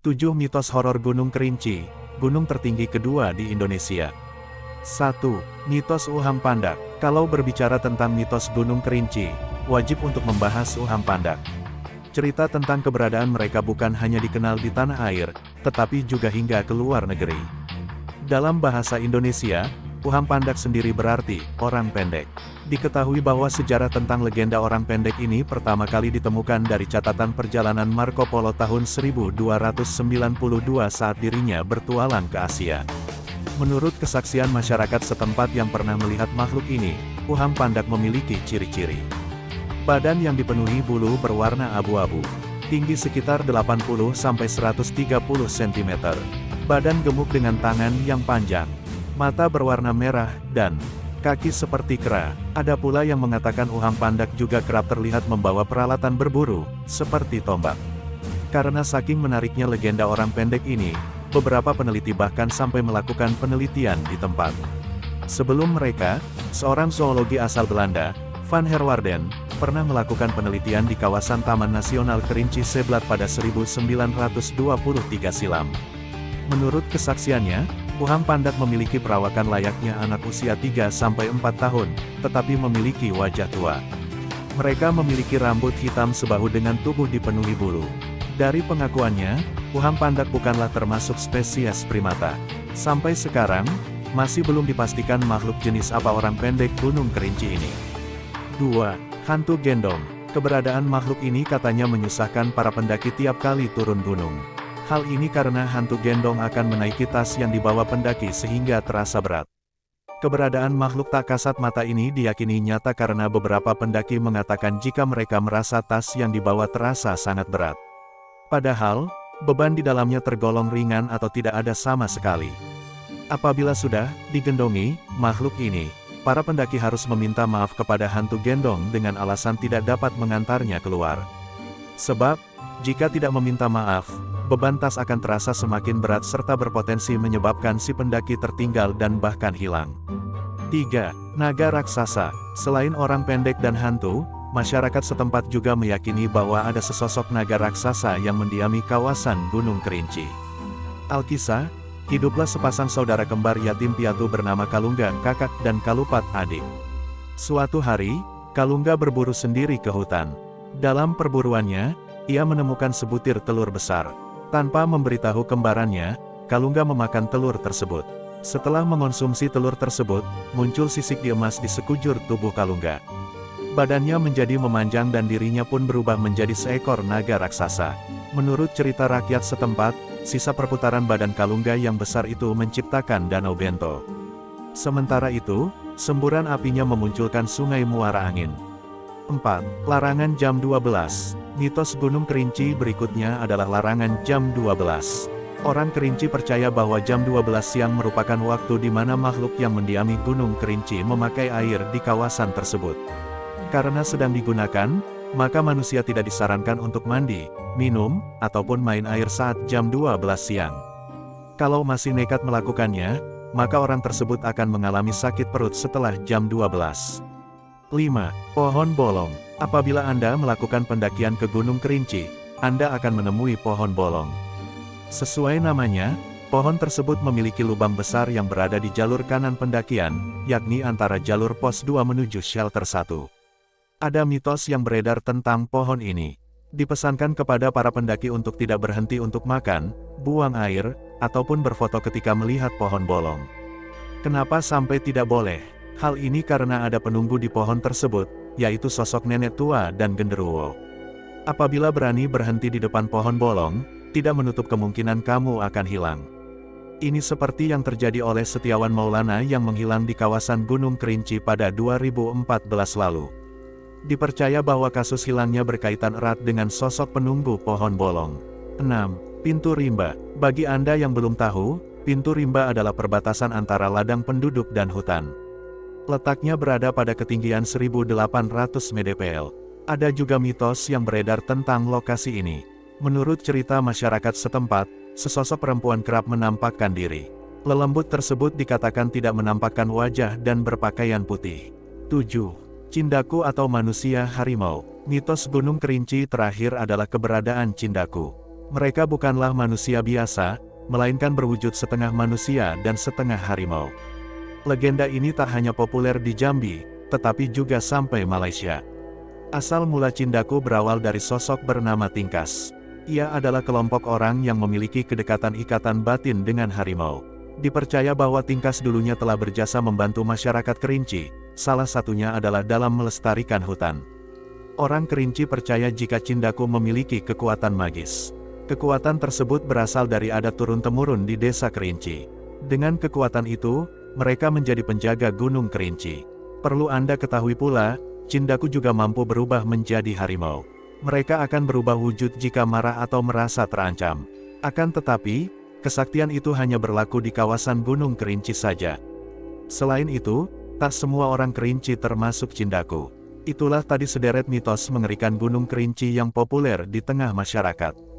7 mitos horor Gunung Kerinci, gunung tertinggi kedua di Indonesia. 1. Mitos Uham Pandak. Kalau berbicara tentang mitos Gunung Kerinci, wajib untuk membahas Uham Pandak. Cerita tentang keberadaan mereka bukan hanya dikenal di tanah air, tetapi juga hingga ke luar negeri. Dalam bahasa Indonesia, Uham Pandak sendiri berarti orang pendek. Diketahui bahwa sejarah tentang legenda orang pendek ini pertama kali ditemukan dari catatan perjalanan Marco Polo tahun 1292 saat dirinya bertualang ke Asia. Menurut kesaksian masyarakat setempat yang pernah melihat makhluk ini, Uham Pandak memiliki ciri-ciri. Badan yang dipenuhi bulu berwarna abu-abu. Tinggi sekitar 80-130 cm. Badan gemuk dengan tangan yang panjang. Mata berwarna merah, dan kaki seperti kera. Ada pula yang mengatakan Uham Pandak juga kerap terlihat membawa peralatan berburu, seperti tombak. Karena saking menariknya legenda orang pendek ini, beberapa peneliti bahkan sampai melakukan penelitian di tempat. Sebelum mereka, seorang zoologi asal Belanda, Van Herwarden, pernah melakukan penelitian di kawasan Taman Nasional Kerinci Seblat pada 1923 silam. Menurut kesaksiannya, Uham Pandak memiliki perawakan layaknya anak usia 3-4 tahun, tetapi memiliki wajah tua. Mereka memiliki rambut hitam sebahu dengan tubuh dipenuhi bulu. Dari pengakuannya, Uham Pandak bukanlah termasuk spesies primata. Sampai sekarang, masih belum dipastikan makhluk jenis apa orang pendek Gunung Kerinci ini. 2. Hantu Gendong. Keberadaan makhluk ini katanya menyusahkan para pendaki tiap kali turun gunung. Hal ini karena hantu gendong akan menaiki tas yang dibawa pendaki sehingga terasa berat. Keberadaan makhluk tak kasat mata ini diyakini nyata karena beberapa pendaki mengatakan jika mereka merasa tas yang dibawa terasa sangat berat. Padahal, beban di dalamnya tergolong ringan atau tidak ada sama sekali. Apabila sudah digendongi makhluk ini, para pendaki harus meminta maaf kepada hantu gendong dengan alasan tidak dapat mengantarnya keluar. Sebab, jika tidak meminta maaf, beban tas akan terasa semakin berat serta berpotensi menyebabkan si pendaki tertinggal dan bahkan hilang. 3. Naga Raksasa. Selain orang pendek dan hantu, masyarakat setempat juga meyakini bahwa ada sesosok naga raksasa yang mendiami kawasan Gunung Kerinci. Alkisah, hiduplah sepasang saudara kembar yatim piatu bernama Kalungga kakak dan Kalupat adik. Suatu hari, Kalungga berburu sendiri ke hutan. Dalam perburuannya, ia menemukan sebutir telur besar. Tanpa memberitahu kembarannya, Kalungga memakan telur tersebut. Setelah mengonsumsi telur tersebut, muncul sisik emas di sekujur tubuh Kalungga. Badannya menjadi memanjang dan dirinya pun berubah menjadi seekor naga raksasa. Menurut cerita rakyat setempat, sisa perputaran badan Kalungga yang besar itu menciptakan Danau Bento. Sementara itu, semburan apinya memunculkan sungai muara angin. 4. Larangan jam 12. Mitos Gunung Kerinci berikutnya adalah larangan jam 12. Orang Kerinci percaya bahwa jam 12 siang merupakan waktu di mana makhluk yang mendiami Gunung Kerinci memakai air di kawasan tersebut. Karena sedang digunakan, maka manusia tidak disarankan untuk mandi, minum, ataupun main air saat jam 12 siang. Kalau masih nekat melakukannya, maka orang tersebut akan mengalami sakit perut setelah jam 12. 5. Pohon bolong. Apabila Anda melakukan pendakian ke Gunung Kerinci, Anda akan menemui pohon bolong. Sesuai namanya, pohon tersebut memiliki lubang besar yang berada di jalur kanan pendakian, yakni antara jalur pos 2 menuju shelter 1. Ada mitos yang beredar tentang pohon ini. Dipesankan kepada para pendaki untuk tidak berhenti untuk makan, buang air, ataupun berfoto ketika melihat pohon bolong. Kenapa sampai tidak boleh? Hal ini karena ada penunggu di pohon tersebut, yaitu sosok nenek tua dan genderuwo. Apabila berani berhenti di depan pohon bolong, tidak menutup kemungkinan kamu akan hilang. Ini seperti yang terjadi oleh Setiawan Maulana yang menghilang di kawasan Gunung Kerinci pada 2014 lalu. Dipercaya bahwa kasus hilangnya berkaitan erat dengan sosok penunggu pohon bolong. 6. Pintu Rimba. Bagi Anda yang belum tahu, pintu rimba adalah perbatasan antara ladang penduduk dan hutan. Letaknya berada pada ketinggian 1800 mdpl. Ada juga mitos yang beredar tentang lokasi ini. Menurut cerita masyarakat setempat, sesosok perempuan kerap menampakkan diri. Lelembut tersebut dikatakan tidak menampakkan wajah dan berpakaian putih. 7. Cindaku atau manusia harimau. Mitos Gunung Kerinci terakhir adalah keberadaan Cindaku. Mereka bukanlah manusia biasa, melainkan berwujud setengah manusia dan setengah harimau. Legenda ini tak hanya populer di Jambi, tetapi juga sampai Malaysia. Asal mula Cindaku berawal dari sosok bernama Tingkas. Ia adalah kelompok orang yang memiliki kedekatan ikatan batin dengan harimau. Dipercaya bahwa Tingkas dulunya telah berjasa membantu masyarakat Kerinci, salah satunya adalah dalam melestarikan hutan. Orang Kerinci percaya jika Cindaku memiliki kekuatan magis. Kekuatan tersebut berasal dari adat turun-temurun di desa Kerinci. Dengan kekuatan itu, mereka menjadi penjaga Gunung Kerinci. Perlu Anda ketahui pula, Cindaku juga mampu berubah menjadi harimau. Mereka akan berubah wujud jika marah atau merasa terancam. Akan tetapi, kesaktian itu hanya berlaku di kawasan Gunung Kerinci saja. Selain itu, tak semua orang Kerinci termasuk Cindaku. Itulah tadi sederet mitos mengerikan Gunung Kerinci yang populer di tengah masyarakat.